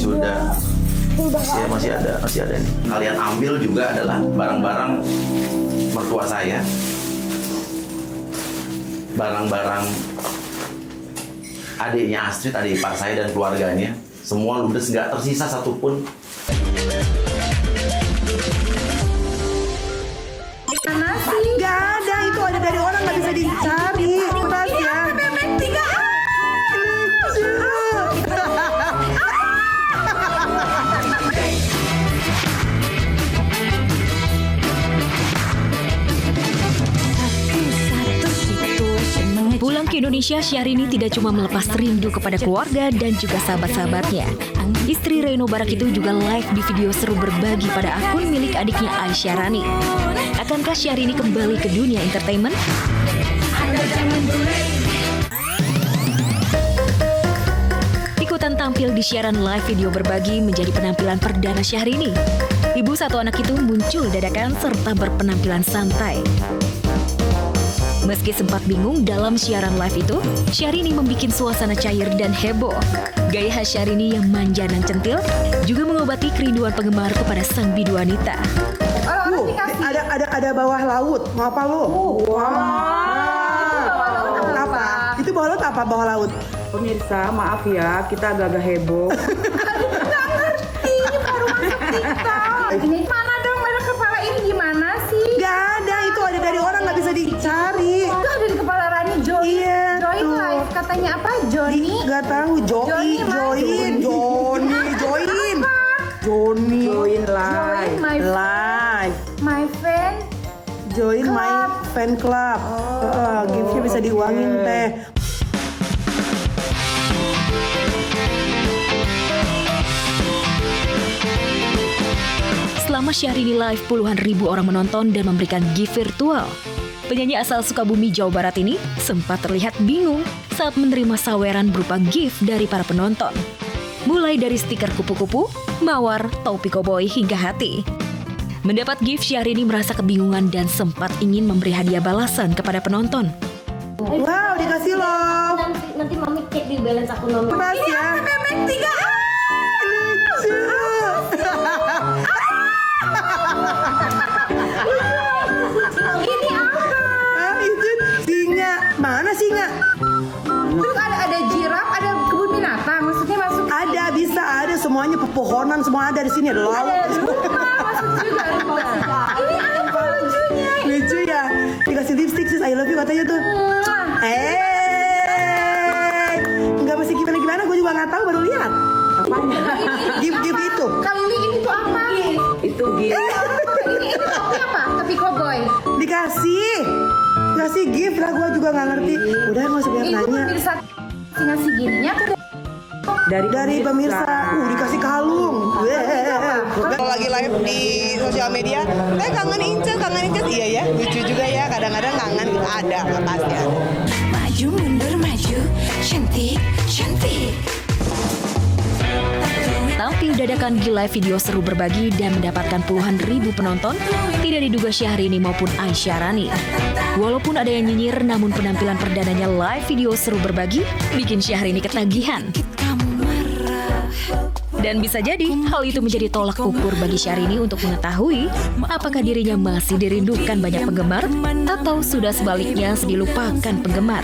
sudah. Masih ada nih. Kalian ambil juga adalah barang-barang mertua saya, barang-barang adiknya Astrid, adik ipar saya dan keluarganya. Semua ludes, nggak tersisa satupun. Mana sih? Gak ada, itu ada dari orang, nggak bisa dicari. Beras ya. Bebek 3A. Pulang ke Indonesia, Syahrini tidak cuma melepas rindu kepada keluarga dan juga sahabat-sahabatnya. Istri Reno Barak itu juga live di video seru berbagi pada akun milik adiknya Aisyah Rani. Akankah Syahrini kembali ke dunia entertainment? Ikutan tampil di siaran live video berbagi menjadi penampilan perdana Syahrini. Ibu satu anak itu muncul dadakan serta berpenampilan santai. Meski sempat bingung dalam siaran live itu, Syahrini membuat suasana cair dan heboh. Gaya khas Syahrini yang manja dan centil juga mengobati kerinduan penggemar kepada sang bidu wanita. Ada bawah laut. Mau apa lo? Apa? Itu bawah laut apa bawah laut? Pemirsa, maaf ya, kita agak-agak heboh. Nggak ngerti, ini baru masuk TikTok. Ini mana dong, merek kepala ini gimana sih? Gak ada, itu ada dari orang, nggak bisa dicari. Itu ada di kepala Rani, Join. Iya, Join tuh. live, katanya apa? Joni. Gak tahu, Joni Join live. My fan. Join Club. my fan club. Gift-nya bisa diuangin teh. Selama Syahrini live, puluhan ribu orang menonton dan memberikan gift virtual. Penyanyi asal Sukabumi, Jawa Barat ini sempat terlihat bingung saat menerima saweran berupa gift dari para penonton. Mulai dari stiker kupu-kupu, mawar, topi koboi hingga hati. Mendapat gift, Syahrini merasa kebingungan dan sempat ingin memberi hadiah balasan kepada penonton. Wow, dikasih loh. Nanti mami cek di balance aku nomor. Beras ya. Bebek 3A. Lucu. Ini apa? Itu singa. Mana singa? Terus ada jiraf, ada kebun binatang. Maksudnya masuk. Ada semuanya, pepohonan semua ada di sini, ada laut. Masuk juga. Ini apa lucunya? Lucu ya. Dikasih lipstick sis, I love you katanya tuh. Nggak masih gimana, gue juga nggak tahu, baru lihat. Gift itu. Kali ini tuh apa? Itu gitu. Ini apa? Tapi koboi. Dikasih gift lah, gue juga nggak ngerti. Udah nggak usah banyak Itu nanya. pemirsa ngasih gininya tuh Dari pemirsa, dikasih kalung. Kalau lagi live di sosial media, kangen Inces, iya ya, lucu juga ya, kadang-kadang kangen gitu, ada, pasti ada. Maju mundur maju, cantik cantik. Tampil dadakan di live video seru berbagi dan mendapatkan puluhan ribu penonton, tidak diduga Syahrini maupun Aisyah Rani. Walaupun ada yang nyinyir, namun penampilan perdananya live video seru berbagi bikin Syahrini ketagihan. Dan bisa jadi hal itu menjadi tolak ukur bagi Syahrini untuk mengetahui apakah dirinya masih dirindukan banyak penggemar atau sudah sebaliknya dilupakan penggemar.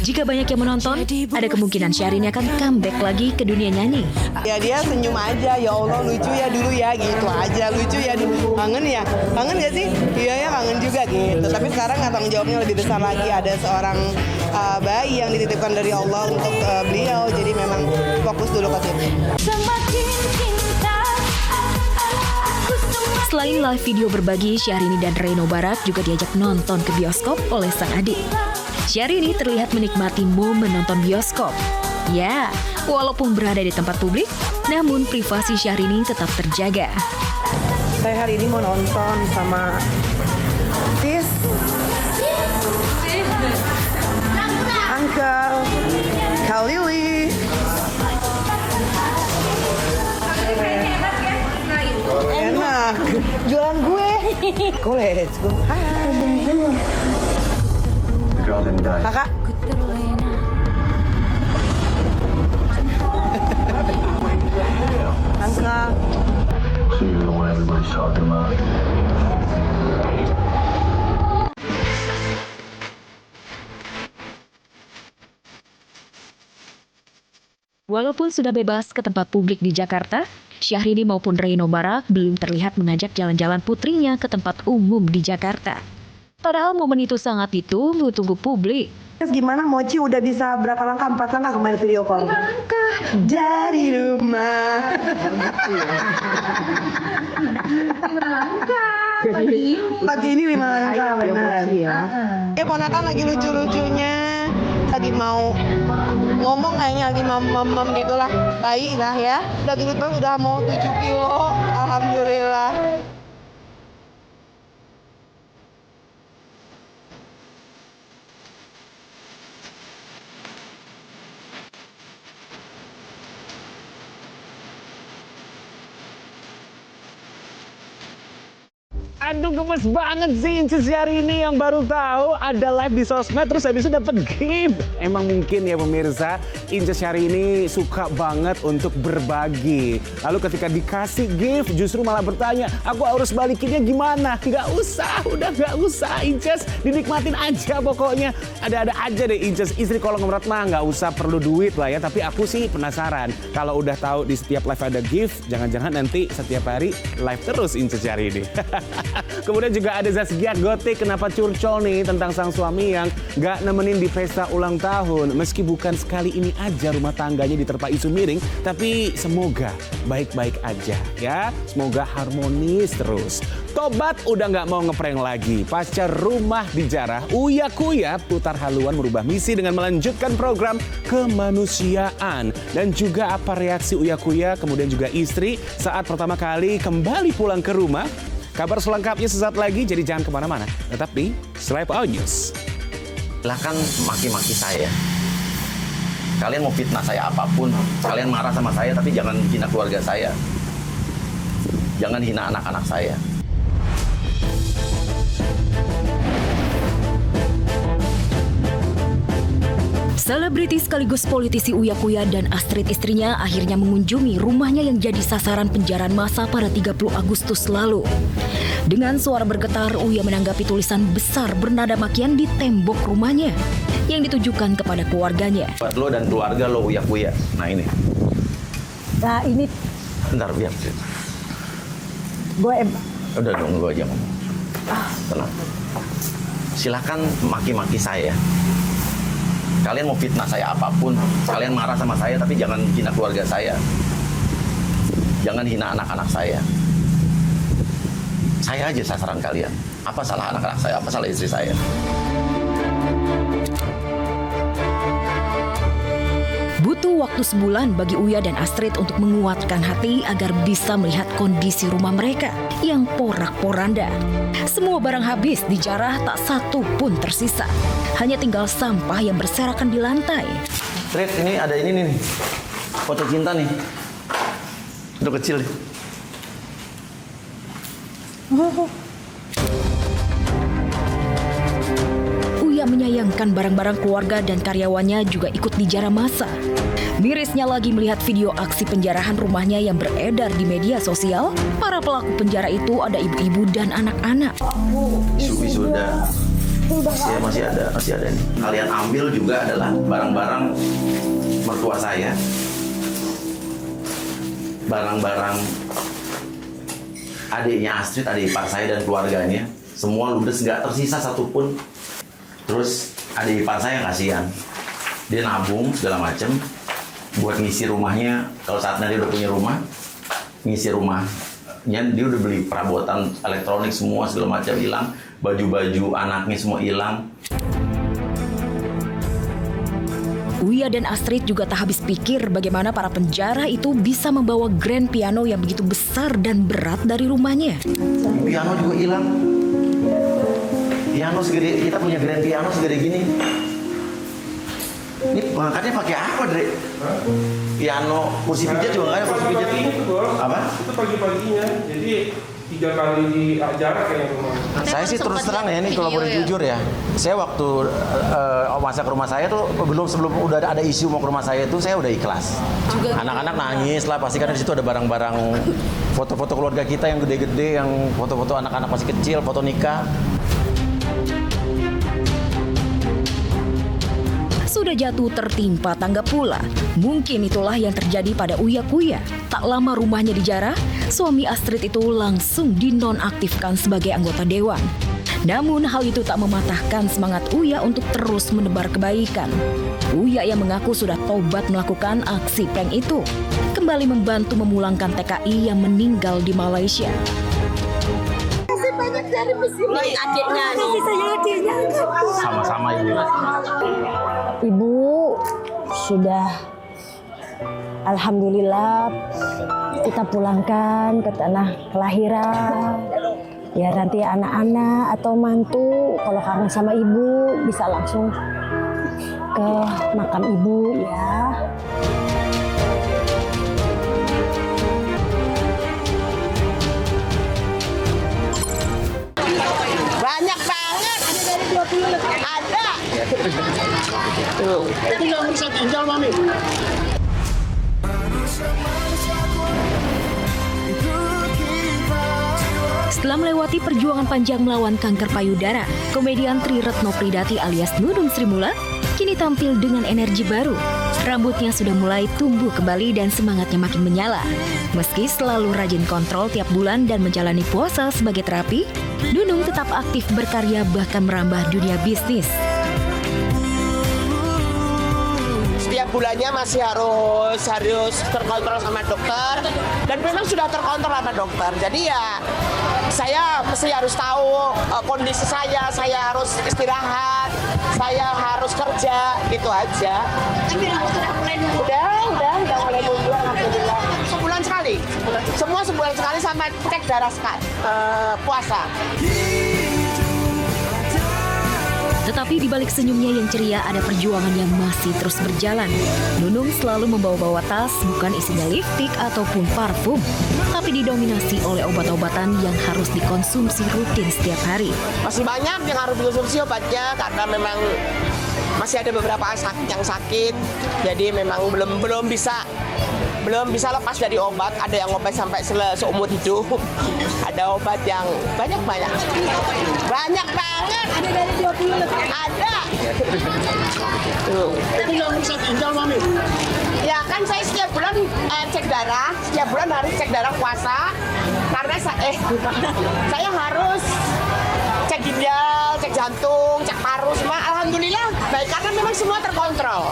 Jika banyak yang menonton, ada kemungkinan Syahrini akan comeback lagi ke dunia nyanyi. Ya dia senyum aja, ya Allah lucu ya dulu ya, gitu aja, lucu ya dulu, kangen gak sih? Iya ya kangen juga gitu, tapi sekarang tanggung jawabnya lebih besar lagi, ada seorang bayi yang dititipkan dari Allah untuk beliau, jadi memang fokus dulu ke situ. Selain live video berbagi, Syahrini dan Reno Barak juga diajak nonton ke bioskop oleh sang adik. Syahrini terlihat menikmati momen nonton bioskop. Ya, walaupun berada di tempat publik, namun privasi Syahrini tetap terjaga. Saya hari ini mau nonton sama sis, Uncle, Kak Lili. Enak, jualan gue. Go, let's go. Kakak. So you're the one everybody's talking about. Walaupun sudah bebas ke tempat publik di Jakarta, Syahrini maupun Reino Barak belum terlihat mengajak jalan-jalan putrinya ke tempat umum di Jakarta. Padahal momen itu sangat ditunggu-tunggu publik. Terus gimana Mochi udah bisa berapa langkah? 4 langkah kemarin video call? 5 langkah dari rumah. 5 langkah. Pagi ini 5 langkah benar. Ya ponakan lagi lucu-lucunya, lagi mau ngomong kayaknya lagi mam gitu lah, bayi lah ya. Udah gitu udah mau 7 kilo, alhamdulillah. Aduh gemes banget sih Inces hari ini, yang baru tahu ada live di sosmed terus habis itu dapat gift. Emang mungkin ya pemirsa, Inces hari ini suka banget untuk berbagi. Lalu ketika dikasih gift justru malah bertanya, aku harus balikinnya gimana? Gak usah, udah gak usah Inces, dinikmatin aja pokoknya. Ada-ada aja deh Inces, istri kolong berat mah gak usah perlu duit lah ya. Tapi aku sih penasaran, kalau udah tahu di setiap live ada gift, jangan-jangan nanti setiap hari live terus Inces hari ini. Kemudian juga ada Zaskia Gotik, kenapa curcol nih tentang sang suami yang gak nemenin di pesta ulang tahun. Meski bukan sekali ini aja rumah tangganya diterpa isu miring, tapi semoga baik-baik aja ya. Semoga harmonis terus. Tobat udah gak mau ngeprank lagi. Pasca rumah dijarah, Uya Kuya putar haluan merubah misi dengan melanjutkan program kemanusiaan. Dan juga apa reaksi Uya Kuya kemudian juga istri saat pertama kali kembali pulang ke rumah. Kabar selengkapnya sesaat lagi, jadi jangan kemana-mana. Tetap di Stripe Out News. Silahkan maki-maki saya. Kalian mau fitnah saya apapun, kalian marah sama saya, tapi jangan hina keluarga saya. Jangan hina anak-anak saya. Selebriti sekaligus politisi Uya Kuya dan Astrid istrinya akhirnya mengunjungi rumahnya yang jadi sasaran penjarahan massa pada 30 Agustus lalu. Dengan suara bergetar, Uya menanggapi tulisan besar bernada makian di tembok rumahnya yang ditujukan kepada keluarganya. Buat lo dan keluarga lo Uya Kuya. Nah ini. Nah ini. Bentar biar. Udah dong, gue aja ngomong. Tenang. Silahkan maki-maki saya. Kalian mau fitnah saya apapun, kalian marah sama saya, tapi jangan hina keluarga saya. Jangan hina anak-anak saya. Saya aja sasaran kalian. Apa salah anak-anak saya? Apa salah istri saya? Butuh waktu sebulan bagi Uya dan Astrid untuk menguatkan hati agar bisa melihat kondisi rumah mereka yang porak-poranda. Semua barang habis dijarah, tak satu pun tersisa. Hanya tinggal sampah yang berserakan di lantai. Astrid, ini ada ini nih. Foto cinta nih. Foto kecil nih. Uya menyayangkan barang-barang keluarga dan karyawannya juga ikut dijarah massa. Mirisnya lagi melihat video aksi penjarahan rumahnya yang beredar di media sosial. Para pelaku penjara itu ada ibu-ibu dan anak-anak. Sudah. Masih ada nih. Kalian ambil juga adalah barang-barang mertua saya. Barang-barang adiknya Astrid, adik ipar saya dan keluarganya. Semua ludes, nggak tersisa satupun. Terus adik ipar saya kasihan. Dia nabung segala macem buat ngisi rumahnya. Kalau saatnya dia udah punya rumah, ngisi rumahnya, dia udah beli perabotan elektronik semua segala macam hilang, baju-baju anaknya semua hilang. Uya dan Astrid juga tak habis pikir bagaimana para penjara itu bisa membawa grand piano yang begitu besar dan berat dari rumahnya. Piano juga hilang. Piano segede, kita punya grand piano segede gini. Ini pengangkatnya pakai apa, Dre? Piano, kursi pijat juga nggak ada kursi pijat. Apa? Itu pagi-paginya. Jadi 3 kali di jarak kayak rumah. Saya sih terus terang ya, ini kalau boleh jujur ya. Saya waktu masa ke rumah saya tuh sebelum udah ada isu mau ke rumah saya tuh saya udah ikhlas. Anak-anak nangis lah pasti karena di situ ada barang-barang foto-foto keluarga kita yang gede-gede, yang foto-foto anak-anak masih kecil, foto nikah. Sudah jatuh tertimpa tangga pula. Mungkin itulah yang terjadi pada Uya Kuya. Tak lama rumahnya dijarah, suami Astrid itu langsung dinonaktifkan sebagai anggota dewan. Namun hal itu tak mematahkan semangat Uya untuk terus menebar kebaikan. Uya yang mengaku sudah tobat melakukan aksi prank itu, kembali membantu memulangkan TKI yang meninggal di Malaysia. Banyak dari mesin adiknya nih. Sama-sama Ibu. Ibu sudah alhamdulillah kita pulangkan ke tanah kelahiran. Ya nanti anak-anak atau mantu kalau kangen sama ibu bisa langsung ke makam ibu ya. Banyak banget. Ada dari 20 lebih. Ada. Itu yang bisa tinggal, Mami. Setelah melewati perjuangan panjang melawan kanker payudara, komedian Tri Retno Pridati alias Nunung Sri Mulat kini tampil dengan energi baru. Rambutnya sudah mulai tumbuh kembali dan semangatnya makin menyala. Meski selalu rajin kontrol tiap bulan dan menjalani puasa sebagai terapi, Nunung tetap aktif berkarya bahkan merambah dunia bisnis. Setiap bulannya masih harus terkontrol sama dokter dan memang sudah terkontrol sama dokter. Jadi ya saya mesti harus tahu kondisi saya harus istirahat, saya harus kerja, gitu aja. Udah mulai mundur alhamdulillah. Sebulan sekali, semua sebulan sekali sama cek darah sekali, puasa. Tetapi di balik senyumnya yang ceria ada perjuangan yang masih terus berjalan. Nunung selalu membawa-bawa tas bukan isinya lipstik ataupun parfum, tapi didominasi oleh obat-obatan yang harus dikonsumsi rutin setiap hari. Masih banyak yang harus dikonsumsi obatnya karena memang masih ada beberapa yang sakit, jadi memang belum bisa lepas dari obat. Ada yang obat sampai seumur hidup, ada obat yang banyak banget. Ada dari 20 lebih. Ada. Itu yang bisa tinggal, Mami. Ya kan saya setiap bulan cek darah, setiap bulan harus cek darah puasa karena saya harus cek ginjal, cek jantung, cek paru semua. Alhamdulillah baik karena memang semua terkontrol.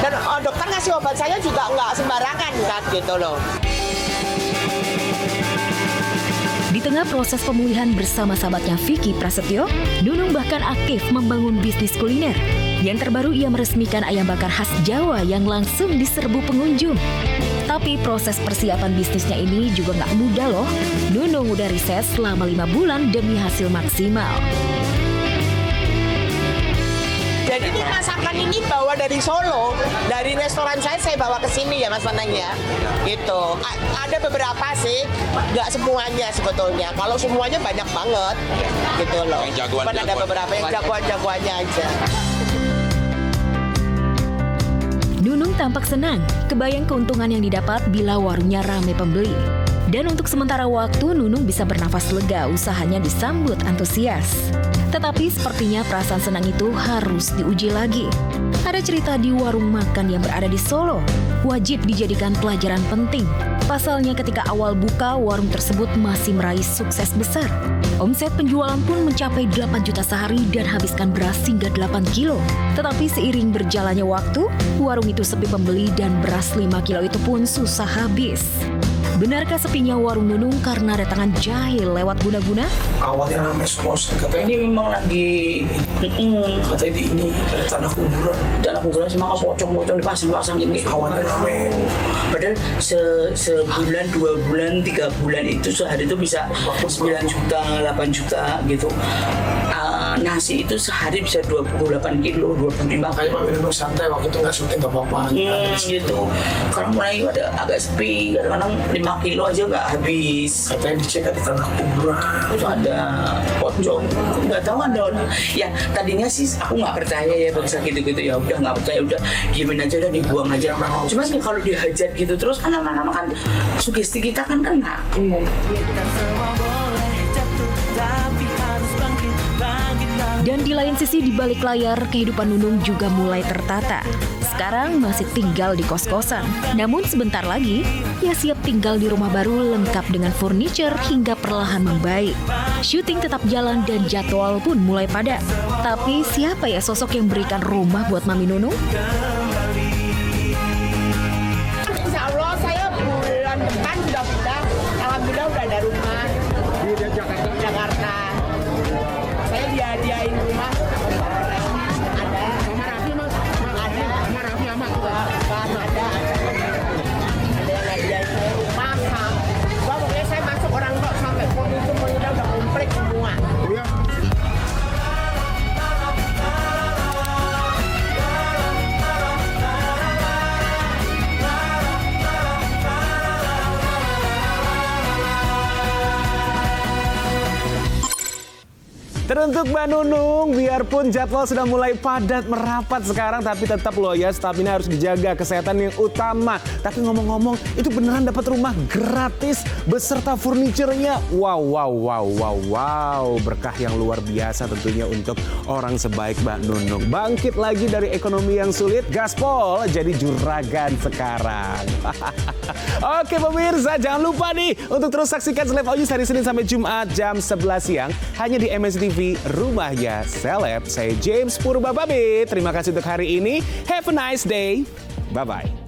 Dan dokter ngasih obat saya juga nggak sembarangan kan gitu loh. Di tengah proses pemulihan bersama sahabatnya Vicky Prasetyo, Nunung bahkan aktif membangun bisnis kuliner. Yang terbaru ia meresmikan ayam bakar khas Jawa yang langsung diserbu pengunjung. Tapi proses persiapan bisnisnya ini juga nggak mudah loh. Nunung udah riset selama 5 bulan demi hasil maksimal. Jadi ini masakan ini bawa dari Solo, dari restoran saya bawa ke sini ya Mas Nanang ya. Gitu. Ada beberapa sih, nggak semuanya sebetulnya. Kalau semuanya banyak banget, gitu loh. Cuma ada beberapa yang jagoan-jagoannya aja. Nunung tampak senang, kebayang keuntungan yang didapat bila warungnya ramai pembeli. Dan untuk sementara waktu, Nunung bisa bernafas lega, usahanya disambut antusias. Tetapi sepertinya perasaan senang itu harus diuji lagi. Ada cerita di warung makan yang berada di Solo, wajib dijadikan pelajaran penting. Pasalnya ketika awal buka, warung tersebut masih meraih sukses besar. Omset penjualan pun mencapai 8 juta sehari dan habiskan beras hingga 8 kilo. Tetapi seiring berjalannya waktu, warung itu sepi pembeli dan beras 5 kilo itu pun susah habis. Benarkah sepinya warung Nunung karena datangan jahil lewat guna-guna? Awalnya ramai semua, katanya ini memang lagi katanya di ini ada tanah kuburan sih, maka pocong-pocong dipasang-pasang ini. Awalnya ramai. Padahal sebulan, 2 bulan, 3 bulan itu sehari itu bisa 9 juta, 8 juta gitu. Nasi itu sehari bisa 28 kilo, 25 kilo. Kayak santai waktu itu nggak syuting nggak apa-apa. Gitu. Kalau mulai ada agak sepi, kadang-kadang 5 kilo aja nggak habis. Katanya dicek di tanah kuburan. Terus ada pocong, nggak tahu ada. Ya tadinya sih aku nggak percaya ya bangsa gitu-gitu, ya udah nggak percaya, udah diemin aja, udah dibuang aja. Cuma sih kalau dihajat gitu terus kan lama-lama kan sugesti kita kan kena. Dan di lain sisi di balik layar, kehidupan Nunung juga mulai tertata. Sekarang masih tinggal di kos-kosan. Namun sebentar lagi, ia siap tinggal di rumah baru lengkap dengan furniture hingga perlahan membaik. Syuting tetap jalan dan jadwal pun mulai padat. Tapi siapa ya sosok yang berikan rumah buat Mami Nunung? Insya Allah saya bulan depan sudah pindah. Alhamdulillah udah ada rumah di Jakarta. Saya dihadiahin rumah ada sama Raffi mas, ada sama Raffi sama ada yang hadiahin saya rumah sama. Pokoknya saya masuk orang kok sampai pun itu udah komplit semua. Teruntuk Mbak Nunung, biarpun jadwal sudah mulai padat merapat sekarang, tapi tetap loh ya, stamina harus dijaga, kesehatan yang utama. Tapi ngomong-ngomong, itu beneran dapat rumah gratis beserta furniturnya. Wow, berkah yang luar biasa tentunya untuk orang sebaik Mbak Nunung. Bangkit lagi dari ekonomi yang sulit, gaspol jadi juragan sekarang. Oke pemirsa, jangan lupa nih untuk terus saksikan Seleb Ojus hari Senin sampai Jumat jam 11 siang hanya di MNC TV Rumahnya Seleb. Saya James Purba pamit. Terima kasih untuk hari ini. Have a nice day. Bye-bye.